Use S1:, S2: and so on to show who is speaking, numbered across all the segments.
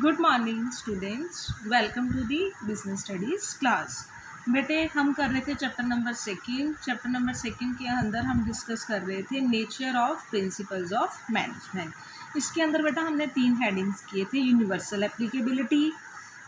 S1: Good morning students, welcome to the business studies class. बेटे हम कर रहे थे चैप्टर नंबर सेकंड के अंदर हम डिस्कस कर रहे थे nature of principles of management. इसके अंदर बेटा हमने 3 हेडिंग्स किए थे, universal applicability,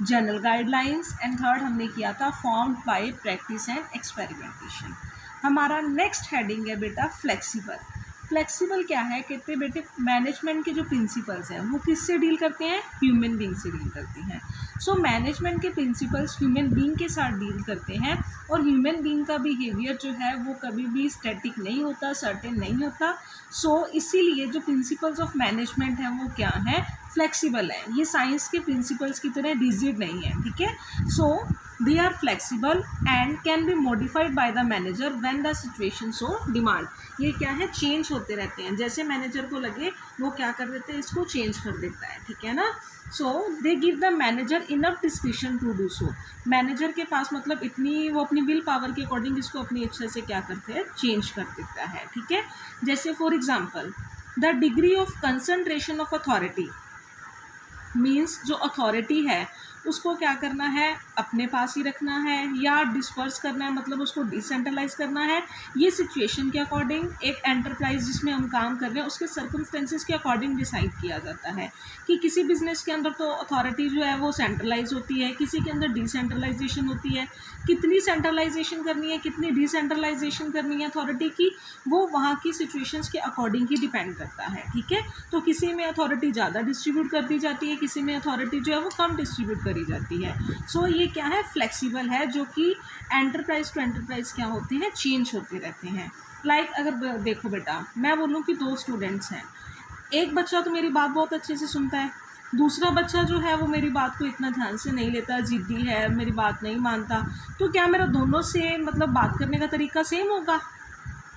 S1: general guidelines and third हमने किया था formed by practice and experimentation. हमारा नेक्स्ट हेडिंग है बेटा फ्लेक्सिबल। फ्लेक्सिबल क्या है? कहते हैं बेटे मैनेजमेंट के जो प्रिंसिपल्स हैं वो किससे डील करते हैं? ह्यूमन बींग से डील करते हैं। सो मैनेजमेंट के प्रिंसिपल्स ह्यूमन बींग के साथ डील करते हैं और ह्यूमन बींग का बिहेवियर जो है वो कभी भी स्टैटिक नहीं होता, सर्टेन नहीं होता। सो इसीलिए जो प्रिंसिपल्स ऑफ मैनेजमेंट हैं वो क्या है? फ्लेक्सिबल है। ये साइंस के प्रिंसिपल्स की तरह रिजिड नहीं है, ठीक है। So they are flexible and can be modified by the manager when the situation so demand. ये क्या है? चेंज होते रहते हैं, जैसे मैनेजर को लगे वो क्या कर देते हैं, इसको चेंज कर देता है, ठीक है ना। So they give the manager enough description to do so. Manager के पास मतलब इतनी वो अपनी विल पावर के अकॉर्डिंग इसको अपनी इच्छा से क्या करते हैं? चेंज कर देता है, ठीक है। जैसे for example the degree of concentration of authority means जो अथॉरिटी है उसको क्या करना है? अपने पास ही रखना है या डिस्पर्स करना है, मतलब उसको डिसेंट्रलाइज करना है। ये सिचुएशन के अकॉर्डिंग एक एंटरप्राइज जिसमें हम काम कर रहे हैं उसके सर्कमस्टेंसेस के अकॉर्डिंग डिसाइड किया जाता है कि किसी बिजनेस के अंदर तो अथॉरिटी जो है वो सेंट्रलाइज होती है, किसी के अंदर डिसेंट्रलाइजेशन होती है। कितनी सेंट्रलाइजेशन करनी है, कितनी डिसेंट्रलाइजेशन करनी है अथॉरिटी की, वो वहाँ की सिचुएशंस के अकॉर्डिंग ही डिपेंड करता है, ठीक है। तो किसी में अथॉरिटी ज़्यादा डिस्ट्रीब्यूट कर दी जाती है, किसी में अथॉरिटी जो है वो कम डिस्ट्रीब्यूट करी जाती है। सो ये क्या है? फ्लेक्सिबल है, जो कि एंटरप्राइज टू एंटरप्राइज क्या होते हैं? चेंज होते रहते हैं। लाइक अगर देखो बेटा, मैं बोलूँ कि 2 स्टूडेंट्स हैं, एक बच्चा तो मेरी बात बहुत अच्छे से सुनता है, दूसरा बच्चा जो है वो मेरी बात को इतना ध्यान से नहीं लेता, ज़िद्दी है, मेरी बात नहीं मानता। तो क्या मेरा दोनों से मतलब बात करने का तरीका सेम होगा?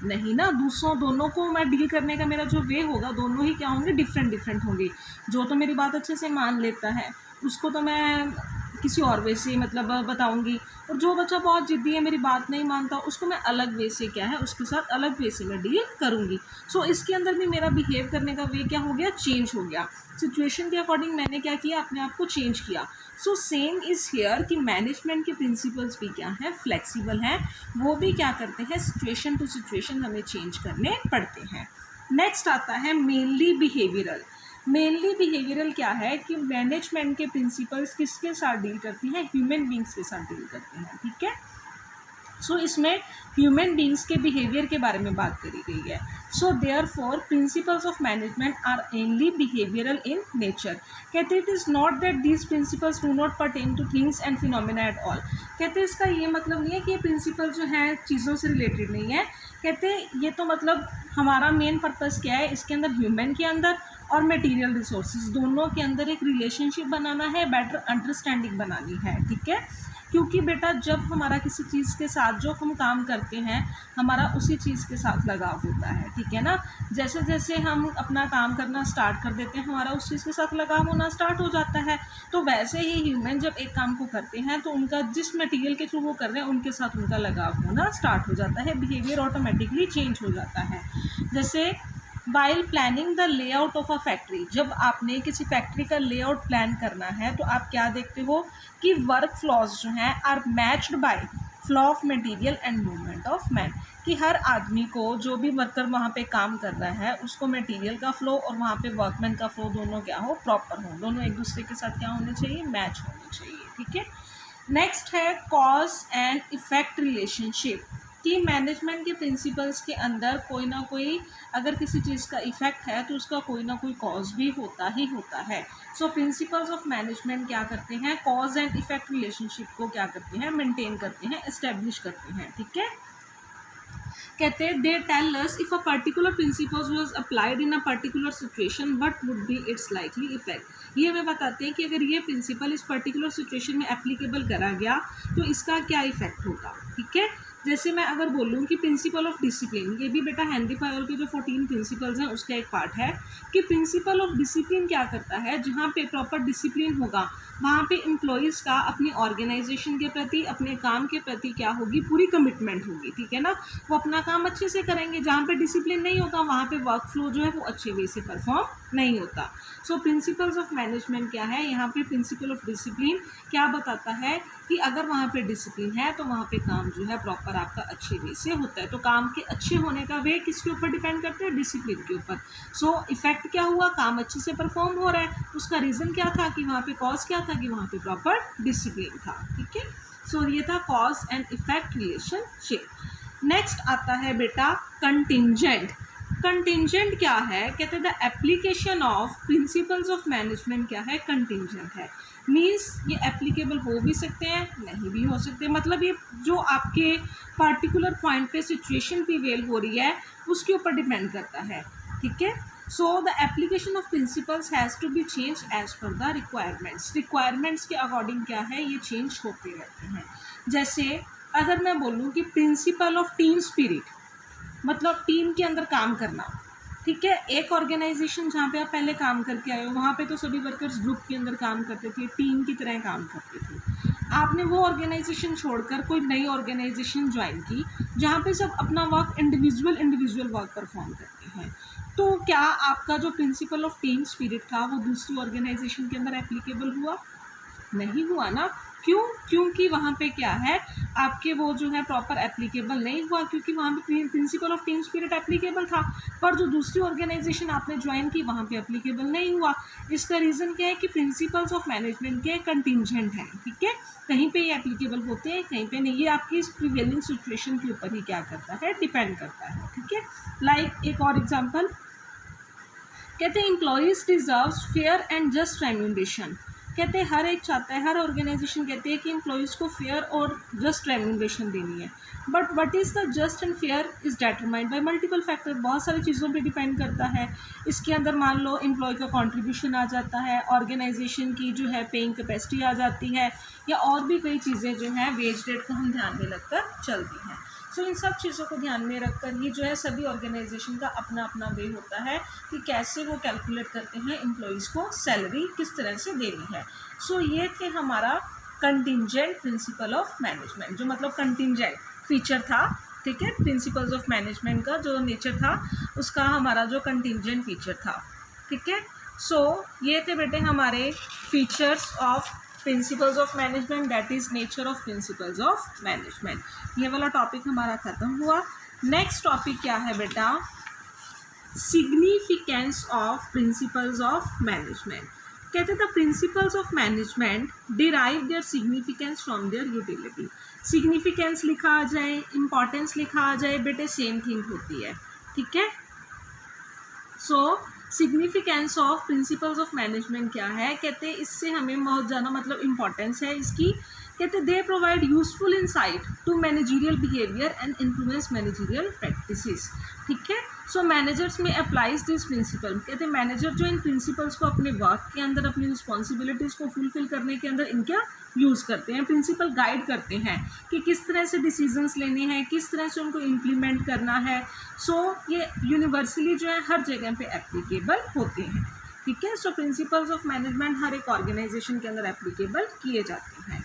S1: नहीं ना। दोनों को मैं डील करने का मेरा जो वे होगा, दोनों ही क्या होंगे? डिफरेंट होंगे। जो तो मेरी बात अच्छे से मान लेता है उसको तो मैं किसी और वे से मतलब बताऊंगी, और जो बच्चा बहुत ज़िद्दी है, मेरी बात नहीं मानता, उसको मैं अलग वे से क्या है, उसके साथ अलग वे से मैं डील करूंगी। सो इसके अंदर भी मेरा बिहेव करने का वे क्या हो गया? चेंज हो गया। सिचुएशन के अकॉर्डिंग मैंने क्या किया? अपने आप को चेंज किया। सो सेम इज़ हियर कि मैनेजमेंट के प्रिंसिपल्स भी क्या है? फ्लेक्सिबल हैं। वो भी क्या करते हैं? सिचुएशन टू सिचुएशन हमें चेंज करने पड़ते हैं। नेक्स्ट आता है मेनली बिहेवियरल। मेनली बिहेवियरल क्या है कि मैनेजमेंट के प्रिंसिपल्स किसके साथ डील करती हैं? ह्यूमन बींग्स के साथ डील करते हैं, ठीक है। सो इसमें ह्यूमन बींग्स के बिहेवियर के बारे में बात करी गई है। So therefore principles of management are mainly behavioural in nature. कहते it is not that these principles do not pertain to things and phenomena at all. कहते इसका ये मतलब नहीं है कि ये प्रिंसिपल जो है चीज़ों से रिलेटेड नहीं है। कहते ये तो मतलब हमारा मेन पर्पज़ क्या है इसके अंदर? ह्यूमन के अंदर और मटेरियल रिसोर्सेज दोनों के अंदर एक रिलेशनशिप बनाना है, बेटर अंडरस्टैंडिंग बनानी है, ठीक है। क्योंकि बेटा जब हमारा किसी चीज़ के साथ जो हम काम करते हैं हमारा उसी चीज़ के साथ लगाव होता है, ठीक है ना। जैसे जैसे हम अपना काम करना स्टार्ट कर देते हैं हमारा उस चीज़ के साथ लगाव होना स्टार्ट हो जाता है। तो वैसे ही ह्यूमन जब एक काम को करते हैं तो उनका जिस मटेरियल के थ्रू वो कर रहे हैं उनके साथ उनका लगाव होना स्टार्ट हो जाता है, बिहेवियर ऑटोमेटिकली चेंज हो जाता है। जैसे while planning the layout of a factory, जब आपने किसी फैक्ट्री का लेआउट प्लान करना है तो आप क्या देखते हो कि वर्क फ्लॉज जो हैं are matched by flow of material and movement of man. कि हर आदमी को, जो भी वर्कर वहाँ पे काम कर रहा है, उसको मटेरियल का फ्लो और वहाँ पे वर्कमैन का फ्लो दोनों क्या हो? प्रॉपर हो, दोनों एक दूसरे के साथ क्या होने चाहिए? मैच होने चाहिए, ठीक है। नेक्स्ट है कॉज एंड इफेक्ट रिलेशनशिप। कि मैनेजमेंट के प्रिंसिपल्स के अंदर कोई ना कोई अगर किसी चीज़ का इफ़ेक्ट है तो उसका कोई ना कोई कॉज भी होता ही होता है। सो प्रिंसिपल्स ऑफ मैनेजमेंट क्या करते हैं? कॉज एंड इफेक्ट रिलेशनशिप को क्या करते हैं? मेंटेन करते हैं, इस्टेब्लिश करते हैं, ठीक है। कहते हैं they tell us if a particular principle was applied in a particular situation what would be its likely effect. ये हमें बताते हैं कि अगर ये प्रिंसिपल इस पर्टिकुलर सिचुएशन में एप्लीकेबल करा गया तो इसका क्या इफेक्ट होगा, ठीक है। जैसे मैं अगर बोलूँ कि प्रिंसिपल ऑफ डिसिप्लिन, ये भी बेटा हेनरी फायर के जो 14 प्रिंसिपल्स हैं उसका एक पार्ट है कि प्रिंसिपल ऑफ डिसिप्लिन क्या करता है, जहाँ पे प्रॉपर डिसिप्लिन होगा वहाँ पे एम्प्लॉयज़ का अपनी ऑर्गेनाइजेशन के प्रति, अपने काम के प्रति क्या होगी, पूरी कमिटमेंट होगी, ठीक है ना। वो अपना काम अच्छे से करेंगे। जहाँ पे डिसिप्लिन नहीं होगा वहाँ पे वर्क फ्लो जो है वो अच्छे वे से परफॉर्म नहीं होता। सो प्रिंसिपल्स ऑफ मैनेजमेंट क्या है, यहाँ पे प्रिंसिपल ऑफ डिसिप्लिन क्या बताता है कि अगर वहाँ पे डिसिप्लिन है तो वहाँ पे काम जो है प्रॉपर आपका अच्छे वे से होता है। तो काम के अच्छे होने का वे किसके ऊपर डिपेंड करते हैं, डिसिप्लिन के ऊपर। सो इफेक्ट क्या हुआ, काम अच्छे से परफॉर्म हो रहा है, उसका रीज़न क्या था कि वहाँ पे कॉज क्या था कि वहाँ पे प्रॉपर डिसिप्लिन था, ठीक है। सो ये था cause and effect relationship. Next आता है बेटा कंटिंजेंट। कंटिंजेंट क्या है, कहते हैं the application of principles of management क्या है, कंटिंजेंट है। मीन्स ये एप्लीकेबल हो भी सकते हैं, नहीं भी हो सकते। मतलब ये जो आपके पर्टिकुलर पॉइंट पे सिचुएशन प्रिवेल हो रही है उसके ऊपर डिपेंड करता है, ठीक है। So the application of principles has to be change as per the requirements के अकॉर्डिंग क्या है, ये चेंज होते रहते हैं। जैसे अगर मैं बोलूँ कि प्रिंसिपल ऑफ टीम स्पिरिट, मतलब टीम के अंदर काम करना, ठीक है। एक ऑर्गेनाइजेशन जहाँ पे आप पहले काम करके आए हो वहाँ पे तो सभी वर्कर्स ग्रुप के अंदर काम करते थे, टीम की तरह काम करते थे। आपने वो ऑर्गेनाइजेशन छोड़कर कोई नई ऑर्गेनाइजेशन ज्वाइन की जहाँ पे सब अपना वर्क इंडिविजुअल वर्क परफॉर्म करते हैं। तो क्या आपका जो प्रिंसिपल ऑफ टीम स्पिरिट था वो दूसरी ऑर्गेनाइजेशन के अंदर एप्लीकेबल हुआ, नहीं हुआ ना। क्यों, क्योंकि वहाँ पे क्या है, आपके वो जो है प्रॉपर एप्लीकेबल नहीं हुआ, क्योंकि वहाँ पे principle of team spirit applicable था पर जो दूसरी ऑर्गेनाइजेशन आपने ज्वाइन की वहाँ पे एप्लीकेबल नहीं हुआ। इसका रीज़न क्या है कि प्रिंसिपल्स ऑफ मैनेजमेंट के कंटिंजेंट हैं, ठीक है। कहीं पे ये एप्लीकेबल होते हैं, कहीं पे नहीं। ये आपकी इस प्रिवेलिंग सिचुएशन के ऊपर ही क्या करता है, डिपेंड करता है, ठीक है। लाइक एक और एग्जाम्पल, कहते हैं employees deserves fair and just remuneration. कहते हैं हर एक चाहता है, हर ऑर्गेनाइजेशन कहती है कि एम्प्लॉयज़ को फेयर और जस्ट रेम्यूनरेशन देनी है। But what is the just and fair is determined by multiple factor, बहुत सारी चीज़ों पे डिपेंड करता है। इसके अंदर मान लो एम्प्लॉय का कंट्रीब्यूशन आ जाता है, ऑर्गेनाइजेशन की जो है पेइंग कैपेसिटी आ जाती है, या और भी कई चीज़ें जो हैं वेज रेट को हम ध्यान में रखकर चलती हैं। सो इन सब चीज़ों को ध्यान में रखकर ही जो है सभी ऑर्गेनाइजेशन का अपना अपना वे होता है कि कैसे वो कैलकुलेट करते हैं एम्प्लॉयज़ को सैलरी किस तरह से देनी है। सो ये थे हमारा कंटिंजेंट प्रिंसिपल ऑफ मैनेजमेंट, जो मतलब कंटिंजेंट फीचर था, ठीक है। प्रिंसिपल्स ऑफ मैनेजमेंट का जो नेचर था उसका हमारा जो कंटिंजेंट फीचर था, ठीक है। सो ये थे बेटे हमारे features of principles of management, that is nature of principles of management. ये वाला टॉपिक हमारा ख़त्म हुआ। नेक्स्ट टॉपिक क्या है बेटा, significance of principles of management. कहते हैं the principles of management derive their significance from their utility. Significance लिखा आ जाए, इम्पॉर्टेंस लिखा आ जाए, बेटे सेम थिंग होती है, ठीक है। So significance of principles of management क्या है, कहते हैं इससे हमें बहुत ज़्यादा मतलब इम्पॉर्टेंस है इसकी। कहते हैं they provide useful insight to managerial behaviour and influence managerial practices, ठीक है। सो मैनेजर्स में अप्लाइज दिस प्रिंसिपल। कहते हैं मैनेजर जो इन प्रिंसिपल्स को अपने वर्क के अंदर, अपनी रिस्पॉन्सिबिलिटीज़ को फुलफिल करने के अंदर इनका यूज़ करते हैं। प्रिंसिपल गाइड करते हैं कि किस तरह से डिसीजंस लेने हैं, किस तरह से उनको इम्प्लीमेंट करना है। सो ये यूनिवर्सली जो है हर जगह पे एप्लीकेबल होते हैं, ठीक है। सो प्रिंसिपल्स ऑफ मैनेजमेंट हर एक ऑर्गेनाइजेशन के अंदर एप्लीकेबल किए जाते हैं।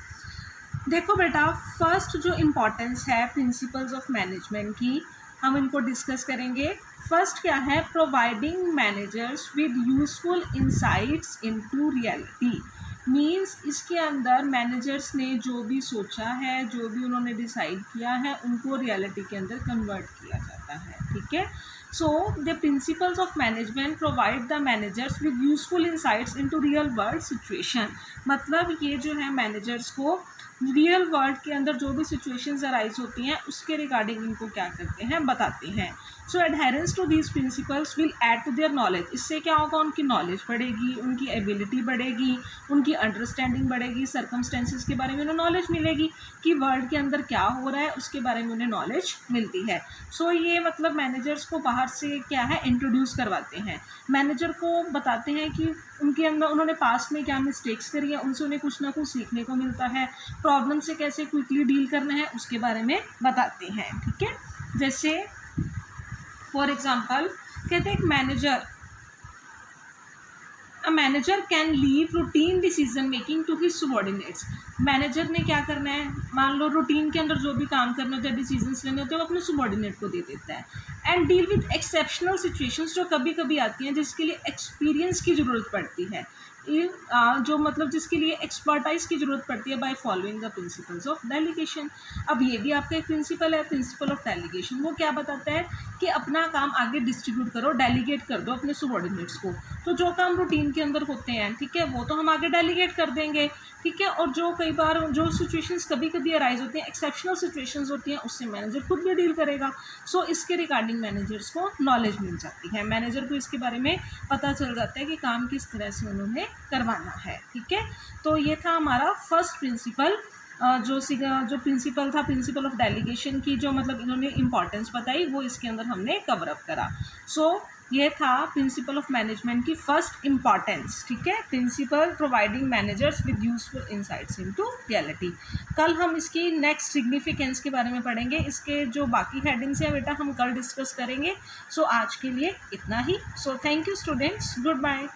S1: देखो बेटा, फर्स्ट जो इम्पोर्टेंस है प्रिंसिपल्स ऑफ मैनेजमेंट की, हम इनको डिस्कस करेंगे। फर्स्ट क्या है, providing managers with useful insights into reality. Means इसके अंदर मैनेजर्स ने जो भी सोचा है, जो भी उन्होंने डिसाइड किया है, उनको रियलिटी के अंदर कन्वर्ट किया जाता है, ठीक है। So the principles of management provide the managers with useful insights into real world situation. मतलब ये जो है मैनेजर्स को रियल वर्ल्ड के अंदर जो भी सिचुएशंस अराइज होती हैं उसके रिगार्डिंग इनको क्या करते हैं, बताते हैं। So adherence to these principles will add to their knowledge. इससे क्या होगा, उनकी नॉलेज बढ़ेगी, उनकी एबिलिटी बढ़ेगी, उनकी अंडरस्टैंडिंग बढ़ेगी, सर्कमस्टेंसेस के बारे में उन्हें नॉलेज मिलेगी कि वर्ल्ड के अंदर क्या हो रहा है उसके बारे में उन्हें नॉलेज मिलती है। सो ये मतलब मैनेजर्स को बाहर से क्या है इंट्रोड्यूस करवाते हैं, मैनेजर को बताते हैं कि उनके अंदर उन्होंने पास्ट में क्या मिस्टेक्स करी है, उनसे उन्हें कुछ ना कुछ सीखने को मिलता है। प्रॉब्लम से कैसे क्विकली डील करना है उसके बारे में बताते हैं, ठीक है। जैसे फॉर एग्जांपल कहते हैं एक manager can leave routine decision making to his subordinates. Manager ने क्या करना है, मान लो रूटीन के अंदर जो भी काम करने होते हैं, डिसीजंस लेने होते हैं, वो अपने सबॉर्डिनेट को दे देता है। And deal with exceptional situations, जो कभी कभी आती हैं जिसके लिए एक्सपीरियंस की ज़रूरत पड़ती है, जो मतलब जिसके लिए एक्सपर्टाइज की ज़रूरत पड़ती है, by following the principles of delegation. अब ये भी आपका एक प्रिंसिपल है, प्रिंसिपल ऑफ डेलीगेशन। वो क्या बताता है कि अपना काम आगे डिस्ट्रीब्यूट करो, डेलीगेट कर दो अपने सबॉर्डिनेट्स को। तो जो काम रूटीन के अंदर होते हैं, ठीक है, वो तो हम आगे डेलीगेट कर देंगे, ठीक है। और जो कई बार जो सिचुएशंस कभी कभी अराइज होती हैं, एक्सेप्शनल सिचुएशंस होती हैं, उससे मैनेजर खुद भी डील करेगा। सो इसके रिगार्डिंग मैनेजर्स को नॉलेज मिल जाती है, मैनेजर को इसके बारे में पता चल जाता है कि काम किस तरह से उन्होंने करवाना है, ठीक है। तो ये था हमारा फर्स्ट प्रिंसिपल, जो प्रिंसिपल था, प्रिंसिपल ऑफ डेलीगेशन की, जो मतलब इन्होंने इंपॉर्टेंस बताई, वो इसके अंदर हमने कवर अप करा। सो ये था प्रिंसिपल ऑफ मैनेजमेंट की फर्स्ट इंपॉर्टेंस, ठीक है। Principle providing managers with useful insights into reality. कल हम इसकी नेक्स्ट सिग्निफिकेंस के बारे में पढ़ेंगे, इसके जो बाकी हेडिंग्स हैं बेटा हम कल डिस्कस करेंगे। सो आज के लिए इतना ही। So thank you students, good bye.